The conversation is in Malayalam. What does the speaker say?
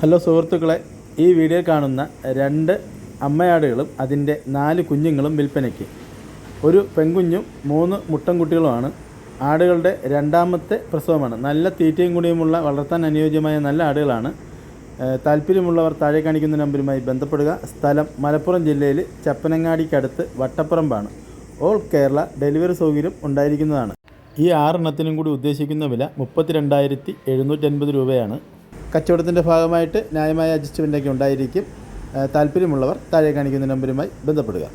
ഹലോ സുഹൃത്തുക്കളെ, ഈ വീഡിയോ കാണുന്ന 2 അമ്മയാടുകളും അതിൻ്റെ 4 കുഞ്ഞുങ്ങളും വിൽപ്പനയ്ക്ക്. ഒരു പെൺകുഞ്ഞും 3 മുട്ടൻകുട്ടികളുമാണ്. ആടുകളുടെ രണ്ടാമത്തെ പ്രസവമാണ്. നല്ല തീറ്റയും കൂടിയുമുള്ള വളർത്താൻ അനുയോജ്യമായ നല്ല ആടുകളാണ്. താല്പര്യമുള്ളവർ താഴെ കാണിക്കുന്ന നമ്പറുമായി ബന്ധപ്പെടുക. സ്ഥലം മലപ്പുറം ജില്ലയിൽ ചപ്പനങ്ങാടിക്കടുത്ത് വട്ടപ്പറമ്പാണ്. ഓൾ കേരള ഡെലിവറി സൗകര്യം ഉണ്ടായിരിക്കുന്നതാണ്. ഈ 6 എണ്ണത്തിനും കൂടി ഉദ്ദേശിക്കുന്ന വില 32,750 രൂപയാണ്. കച്ചവടത്തിൻ്റെ ഭാഗമായിട്ട് ന്യായമായ അഡ്ജസ്റ്റ്മെൻറ്റൊക്കെ ഉണ്ടായിരിക്കും. താല്പര്യമുള്ളവർ താഴെ കാണിക്കുന്ന നമ്പറുമായി ബന്ധപ്പെടുക.